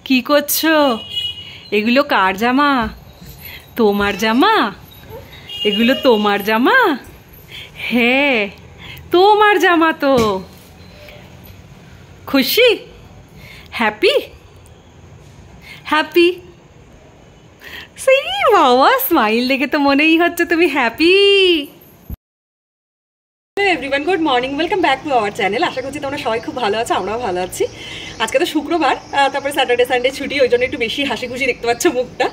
কি করছো? এগুলো কার জামা? তোমার জামা? এগুলো তোমার জামা? হ্যাঁ তোমার জামা তো। খুশি? হ্যাপি? হ্যাপি? সেই বাবা, স্মাইল দেখে তো মনেই হচ্ছে তুমি happy. Everyone, good morning, welcome back to our channel. আশা করছি তোমরা সবাই খুব ভালো আছো, আমরাও ভালো আছি। আজকে তো শুক্রবার, তারপরে স্যাটারডে সানডে ছুটি, ওই জন্য একটু বেশি হাসি খুশি দেখতে পাচ্ছ মুখটা।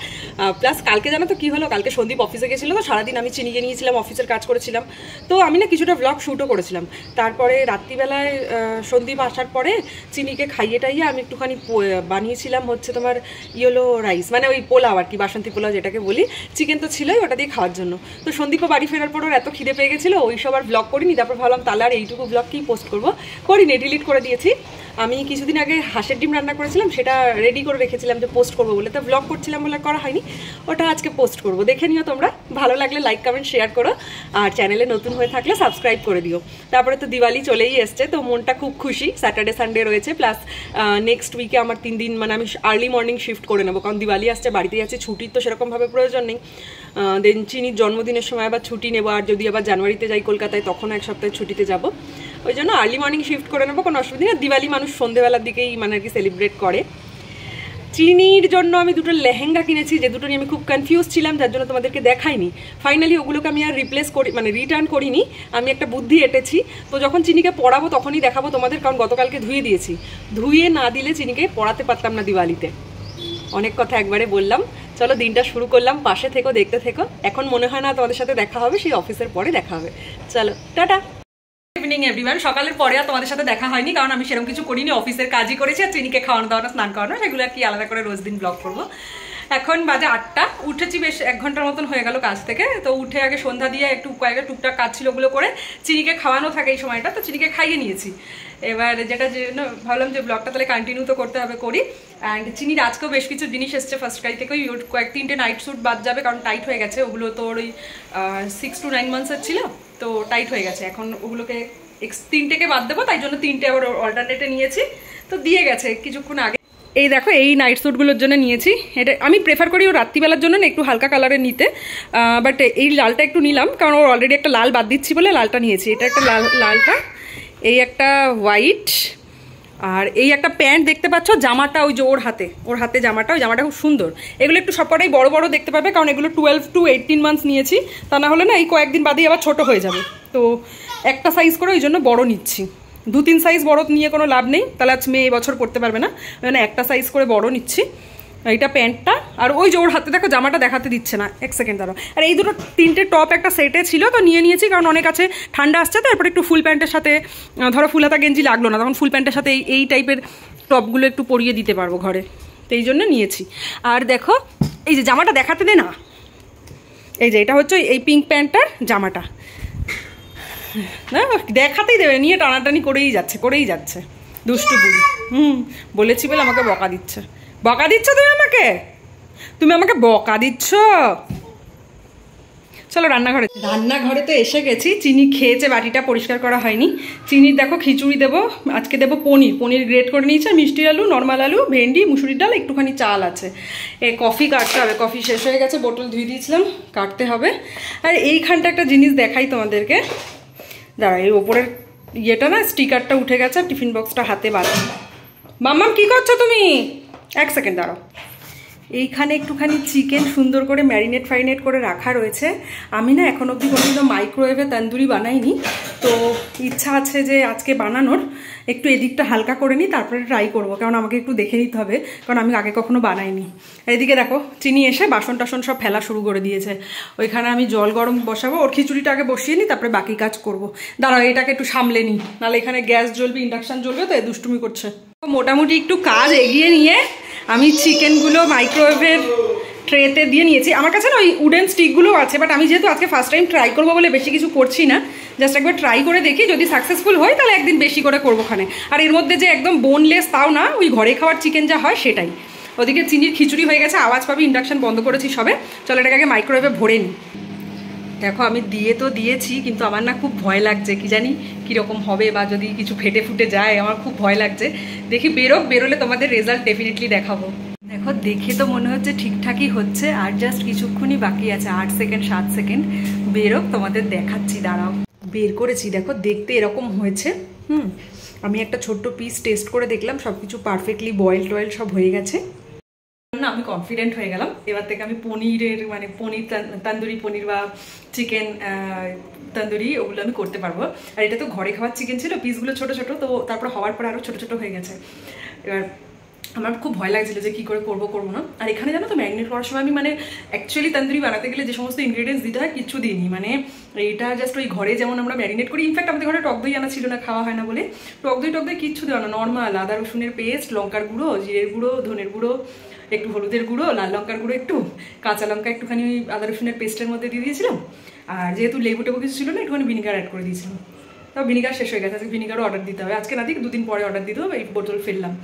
প্লাস কালকে জানো তো কী হলো, কালকে সন্দীপ অফিসে গেছিলো, তো সারাদিন আমি চিনিকে নিয়েছিলাম, অফিসের কাজ করেছিলাম। তো আমি না কিছুটা ব্লগ শ্যুটও করেছিলাম। তারপরে রাত্রিবেলায় সন্দীপ আসার পরে চিনিকে খাইয়ে টাইয়ে আমি একটুখানি বানিয়েছিলাম হচ্ছে তোমার ইয়েলো রাইস, মানে ওই পোলাও আর কি, বাসন্তী পোলাও যেটাকে বলি। চিকেন তো ছিলই, ওটা দিয়ে খাওয়ার জন্য। তো সন্দীপও বাড়ি ফেরার পর ওর এত খিদে পেয়ে গেছিলো, ওই সব আর ব্লগ করিনি। তারপর ভাবলাম তাহলে আর এইটুকু ব্লগ কি পোস্ট করবো, করিনি, ডিলিট করে দিয়েছি। আমি কিছুদিন আগে হাঁসের ডিম রান্না করেছিলাম, সেটা রেডি করে রেখেছিলাম যে পোস্ট করবো বলে, তো ব্লগ করছিলাম বলে করা হয়নি। ওটা আজকে পোস্ট করবো, দেখে নিও তোমরা। ভালো লাগলে লাইক কমেন্ট শেয়ার করো, আর চ্যানেলে নতুন হয়ে থাকলে সাবস্ক্রাইব করে দিও। তারপরে তো দিওয়ালি চলেই এসছে, তো মনটা খুব খুশি। স্যাটারডে সানডে রয়েছে, প্লাস নেক্সট উইকে আমার 3 দিন, মানে আমি আর্লি মর্নিং শিফট করে নেবো, কারণ দিওয়ালি আসছে, বাড়িতেই আছে, ছুটির তো সেরকমভাবে প্রয়োজন নেই। দেন চিনির জন্মদিনের সময় আবার ছুটি নেবো, আর যদি আবার জানুয়ারিতে যাই কলকাতায়, তখন এক সপ্তাহে ছুটিতে যাবো। ওই জন্য আর্লি মর্নিং শিফট করে নেবো, কোনো অসুবিধা নেই। দিওয়ালি মানুষ সন্ধ্যেবেলার দিকেই মানে আর কি সেলিব্রেট করে। চিনির জন্য আমি দুটো লেহেঙ্গা কিনেছি, যে দুটো নিয়ে আমি খুব কনফিউজ ছিলাম, যার জন্য তোমাদেরকে দেখাইনি। ফাইনালি ওগুলোকে আমি আর রিপ্লেস করি, মানে রিটার্ন করিনি। আমি একটা বুদ্ধি এঁটেছি, তো যখন চিনিকে পরাবো তখনই দেখাবো তোমাদের, কারণ গতকালকে ধুয়ে দিয়েছি। ধুয়ে না দিলে চিনিকে পরাতে পারতাম না দিওয়ালিতে। অনেক কথা একবারে বললাম, চলো দিনটা শুরু করলাম। পাশে থেকো, দেখতে থেকো। এখন মনে হয় না তোমাদের সাথে দেখা হবে, সেই অফিসের পরে দেখা হবে। চলো টাটা। Evening everyone. সকালের পরে আর তোমাদের সাথে দেখা হয়নি, কারণ আমি সেরকম কিছু করিনি, অফিসের কাজই করেছি। আর চিনিকে খাওয়ানো দাওয়ানো, স্নান করানো, সেগুলো আর কি আলাদা করে রোজ দিন ব্লগ করবো। এখন বাজে 8টা, উঠেছি বেশ 1 ঘন্টার মতন হয়ে গেল কাজ থেকে। তো উঠে আগে সন্ধ্যা দিয়ে একটু কয়েকটা টুকটাক কাজ ছিল, ওগুলো করে চিনিকে খাওয়ানো থাকে এই সময়টা, তো চিনিকে খাইয়ে নিয়েছি। এবার যেটা ভাবলাম যে ব্লগটা তাহলে কন্টিনিউ তো করতে হবে, করি। অ্যান্ড চিনির আজকেও বেশ কিছু জিনিস এসছে ফার্স্ট ক্রাই থেকে, ওই 3টে নাইট স্যুট বাদ যাবে, কারণ টাইট হয়ে গেছে। ওগুলো তো ওই 6 to 9 মান্থসের ছিল, তো টাইট হয়ে গেছে। এখন ওগুলোকে 3টেকে বাদ দেবো, তাই জন্য 3টে আবার অল্টারনেটে নিয়েছি। তো দিয়ে গেছে কিছুক্ষণ আগে। এই দেখো, এই নাইট স্যুটগুলোর জন্য নিয়েছি। এটা আমি প্রেফার করি ও রাত্রিবেলার জন্য না একটু হালকা কালারের নিতে, বাট এই লালটা একটু নিলাম, কারণ ওর অলরেডি একটা লাল বাদ দিচ্ছি বলে লালটা নিয়েছি। এটা একটা লালটা, এই একটা হোয়াইট, আর এই একটা প্যান্ট দেখতে পাচ্ছ। জামাটা ওই যে ওর হাতে জামাটা, ওই জামাটা খুব সুন্দর। এগুলো একটু সবকটাই বড় বড় দেখতে পাবে, কারণ এগুলো 12 to 18 মান্থস নিয়েছি। তা না হলে না এই কয়েকদিন বাদেই আবার ছোট হয়ে যাবে, তো একটা সাইজ করে ওই জন্য বড় নিচ্ছি। 2-3 সাইজ বড় নিয়ে কোনো লাভ নেই, তাহলে আজ মেয়ে এবছর পড়তে পারবে না, মানে একটা সাইজ করে বড় নিচ্ছি। এইটা প্যান্টটা, আর ওই যে ওর হাতে দেখো জামাটা দেখাতে দিচ্ছে না, 1 সেকেন্ড দাঁড়াও। আর এই দুটো 3টে টপ একটা সেটে ছিল, তো নিয়ে নিয়েছি, কারণ অনেক আছে, ঠান্ডা আসছে তো। এরপর একটু ফুল প্যান্টের সাথে, ধরো ফুল হাতা গেঞ্জি লাগলো না, তখন ফুল প্যান্টের সাথে এই টাইপের টপগুলো একটু পরিয়ে দিতে পারবো ঘরে, তো এই জন্য নিয়েছি। আর দেখো এই যে জামাটা দেখাতে দে না, এই যে এটা হচ্ছে এই পিঙ্ক প্যান্টটার জামাটা, না দেখাতেই দেবে, নিয়ে টানাটানি করেই যাচ্ছে দুষ্টু বুড়ি। বলেছি বলে আমাকে বকা দিচ্ছে তুমি আমাকে বকা দিচ্ছ। চলো রান্নাঘরে তো এসে গেছি। চিনি খেয়েছে, বাটিটা পরিষ্কার করা হয়নি। চিনির দেখো খিচুড়ি দেবো, আজকে দেবো পনির গ্রেট করে নিয়েছে, মিষ্টি আলু, নর্মাল আলু, ভেন্ডি, মুসুরির ডাল, একটুখানি চাল আছে। কফি কাটতে হবে, কফি শেষ হয়ে গেছে, বোতল ধুয়ে দিয়েছিলাম, কাটতে হবে। আর এইখানটা একটা জিনিস দেখাই তোমাদেরকে, দাঁড়া, এই ওপরের ইয়েটা না, স্টিকারটা উঠে গেছে, টিফিন বক্সটা হাতে বাঁধা। মাম্মাম কি করছো তুমি? 1 সেকেন্ড দাঁড়াও। এইখানে একটুখানি চিকেন সুন্দর করে ম্যারিনেট করে রাখা রয়েছে। আমি না এখন অবধি কোনোদিনও মাইক্রোওয়েভে তন্দুরি বানাইনি, তো ইচ্ছা আছে যে আজকে বানানোর। একটু এদিকটা হালকা করে নিই, তারপরে ট্রাই করবো, কারণ আমাকে একটু দেখে নিতে হবে, কারণ আমি আগে কখনো বানাইনি। এদিকে দেখো চিনি এসে বাসন টাসন সব ফেলা শুরু করে দিয়েছে। ওইখানে আমি জল গরম বসাবো, ওর খিচুড়িটা আগে বসিয়ে নিই, তারপরে বাকি কাজ করবো। দাঁড়াও, এটাকে একটু সামলে নিই, নাহলে এখানে গ্যাস জ্বলবে, ইন্ডাকশান জ্বলবে, তো দুষ্টুমি করছে। মোটামুটি একটু কাজ এগিয়ে নিয়ে আমি চিকেনগুলো মাইক্রোওয়েভের ট্রেতে দিয়ে নিয়েছি। আমার কাছে না ওই উডেন স্টিকগুলো আছে, বাট আমি যেহেতু আজকে ফার্স্ট টাইম ট্রাই করবো বলে বেশি কিছু করছি না, জাস্ট একবার ট্রাই করে দেখি, যদি সাকসেসফুল হয় তাহলে একদিন বেশি করে করবো ওখানে। আর এর মধ্যে যে একদম বোনলেস তাও না, ওই ঘরে খাওয়ার চিকেন যা হয় সেটাই। ওদিকে চিনির খিচুড়ি হয়ে গেছে, আওয়াজ পাবে, ইন্ডাকশান বন্ধ করেছি সবে। চলো এটাকে আগে মাইক্রোওয়েভে ভরে নিই। দেখো আমি দিয়ে তো দিয়েছি, কিন্তু আমার না খুব ভয় লাগছে, কি জানি কীরকম হবে বা যদি কিছু ফেটে ফুটে যায়, আমার খুব ভয় লাগছে। দেখি বেরোলে তোমাদের রেজাল্ট ডেফিনেটলি দেখাবো। দেখো দেখে তো মনে হচ্ছে ঠিকঠাকই হচ্ছে, আর জাস্ট কিছুক্ষণই বাকি আছে, 8 সেকেন্ড 7 সেকেন্ড বেরোক, তোমাদের দেখাচ্ছি, দাঁড়াও। বের করেছি, দেখো দেখতে এরকম হয়েছে। আমি একটা ছোট্ট পিস টেস্ট করে দেখলাম, সব কিছু পারফেক্টলি বয়েল টয়েল সব হয়ে গেছে না, আমি কনফিডেন্ট হয়ে গেলাম। এবার থেকে আমি পনিরের মানে পনির তান্দুরি পনির বা চিকেন তান্দুরি ওগুলো আমি করতে পারবো। আর এটা তো ঘরে খাওয়ার চিকেন ছিল, পিসগুলো ছোট ছোট, তো তারপর হওয়ার পর আরও ছোট ছোট হয়ে গেছে। এবার আমার খুব ভয় লাগছিল যে কী করে করবো না। আর এখানে জানো তো ম্যারিনেট করার সময় আমি মানে অ্যাকচুয়ালি তান্দুরি বানাতে গেলে যে সমস্ত ইনগ্রিডিয়েন্টস দিতে হয় কিচ্ছু দিইনি, মানে এটা জাস্ট ওই ঘরে যেমন আমরা ম্যারিনেট করি। ইনফ্যাক্ট আমাদের ঘরে টক দই আনা ছিল না, খাওয়া হয় না বলে টক দই কিচ্ছু দেওয়া না, নর্মাল আদা রসুনের পেস্ট, লঙ্কার গুঁড়ো, জিরের গুঁড়ো, ধনের গুঁড়ো, একটু হলুদের গুঁড়ো, লাল লঙ্কার গুঁড়ো, একটু কাঁচা লঙ্কা একটুখানি ওই আদা রসুনের পেস্টের মধ্যে দিয়ে দিয়েছিলাম। আর যেহেতু লেবু টেবু কিছু ছিল না, একটুখানি ভিনিগার অ্যাড করে দিয়েছিলাম। তাও ভিনিগার শেষ হয়ে গেছে, আজকে ভিনিগারও অর্ডার দিতে হবে। আজকে না দিক 2 দিন পরে অর্ডার দিতে হবে, এই বোতল ফেললাম।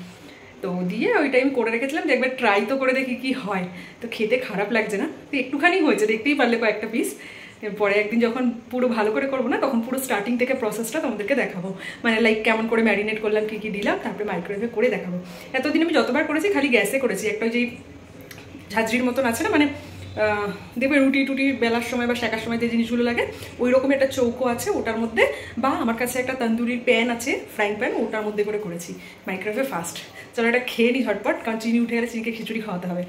তো দিয়ে ওই টাইম করে রেখেছিলাম যে একবার ট্রাই তো করে দেখি কি হয়। তো খেতে খারাপ লাগছে না, তো একটুখানি হয়েছে, দেখতেই পারলে কয়েকটা পিস। পরে একদিন যখন পুরো ভালো করে করবো না, তখন পুরো স্টার্টিং থেকে প্রসেসটা তোমাদেরকে দেখাবো, মানে লাইক কেমন করে ম্যারিনেট করলাম, কী কী দিলাম, তারপরে মাইক্রোওয়েভে করে দেখাবো। এতদিন আমি যতবার করেছি খালি গ্যাসে করেছি, একটা যেই ঝাঁঝরির মতন আছে না, মানে দেখবে রুটি টুটি বেলার সময় বা শেখার সময় যে জিনিসগুলো লাগে, ওই রকম একটা চৌকো আছে, ওটার মধ্যে, বা আমার কাছে একটা তন্দুরির প্যান আছে, ফ্রাইং প্যান, ওটার মধ্যে করে করেছি মাইক্রোওয়েভে ফাস্ট। চলো এটা খেয়ে নি ঝটপট, কারণ চিনি উঠে গেলে চিনিকে খিচুড়ি খাওয়াতে হবে।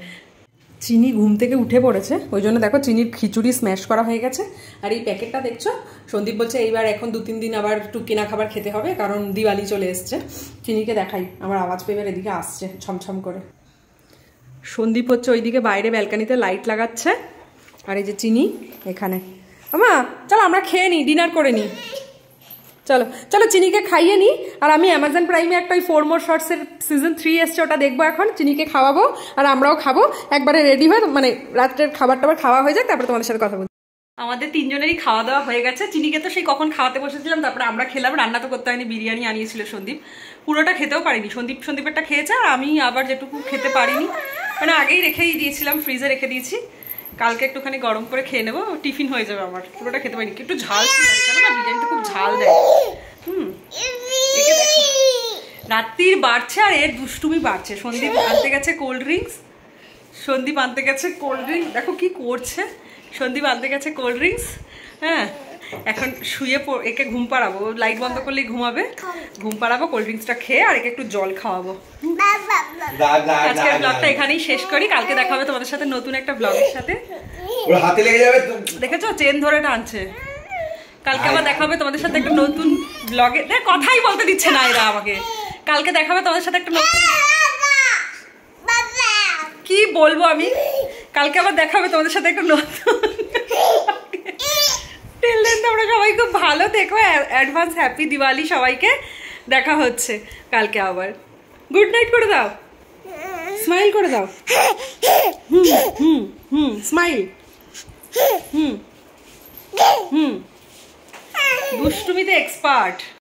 চিনি ঘুম থেকে উঠে পড়েছে, ওই জন্য দেখো চিনির খিচুড়ি স্ম্যাশ করা হয়ে গেছে। আর এই প্যাকেটটা দেখছো, সন্দীপ বলছে এইবার এখন 2-3 দিন আবার একটু কেনা খাবার খেতে হবে, কারণ দিওয়ালি চলে এসছে। চিনিকে দেখাই, আমার আওয়াজ পেয়ে এদিকে আসছে ছমছম করে। সন্দীপ হচ্ছে ওইদিকে বাইরে ব্যালকানিতে লাইট লাগাচ্ছে, আর এই যে চিনি এখানে। আমা চলো আমরা খেয়ে নিই, ডিনার করে নিই, চলো চলো চিনিকে খাইয়ে নিই। আর আমি অ্যামাজন প্রাইমে একটা ওই 4 More Shotsের সিজন 3 এসছে, ওটা দেখবো এখন। চিনিকে খাওয়াবো আর আমরাও খাবো, একবারে রেডি হয়ে, মানে রাত্রের খাবার টাবার খাওয়া হয়ে যাক, তারপরে তোমাদের সাথে কথা বলবো। আমাদের 3 জনেরই খাওয়া দাওয়া হয়ে গেছে। চিনিকে তো সেই কখন খাওয়াতে বসেছিলাম, তারপরে আমরা খেলাম। রান্না তো করতে হয়নি, বিরিয়ানি আনিয়েছিল সন্দীপ, পুরোটা খেতেও পারিনি। সন্দীপেরটা খেয়েছে, আর আমি আবার যেটুকু খেতে পারিনি, মানে আগেই রেখেই দিয়েছিলাম, ফ্রিজে রেখে দিয়েছি, কালকে একটুখানি গরম করে খেয়ে নেবো, টিফিন হয়ে যাবে আমার। পুরোটা খেতে পারিনি, একটু ঝাল ছিল না, বিরিয়ানিতে খুব ঝাল দেয়। রাত্রির বাড়ছে আর এর দুষ্টুমি বাড়ছে। সন্দীপ আনতে গেছে কোল্ড ড্রিঙ্কস, দেখো কি করছে। সন্দীপ আনতে গেছে কোল্ড ড্রিঙ্কস, হ্যাঁ এখন শুয়ে একে ঘুম পাড়াবো, লাইট বন্ধ করলেই ঘুমাবে, ঘুম পাড়াবো, কোল্ড ড্রিঙ্কসটা খেয়ে আর একে একটু জল খাওয়াবো। আজকের ব্লগটা এখানেই শেষ করি, কালকে দেখা হবে তোমাদের সাথে নতুন একটা ব্লগের সাথে। দেখেছো চেন ধরে টানছে। কালকে আবার দেখা হবে তোমাদের সাথে একটা নতুন ব্লগে, কথাই বলতে দিচ্ছে না এরা আমাকে। কালকে দেখা হবে তোমাদের সাথে একটা নতুন, কি বলবো আমি, কালকে আবার দেখা হবে তোমাদের সাথে একটা নতুন। তোমরা সবাই খুব ভালো থেকো, অ্যাডভান্স হ্যাপি দিওয়ালি সবাইকে। দেখা হচ্ছে কালকে আবার। গুড নাইট করে দাও, স্মাইল করে দাও, স্মাইল, দুষ্টুমিতে এক্সপার্ট।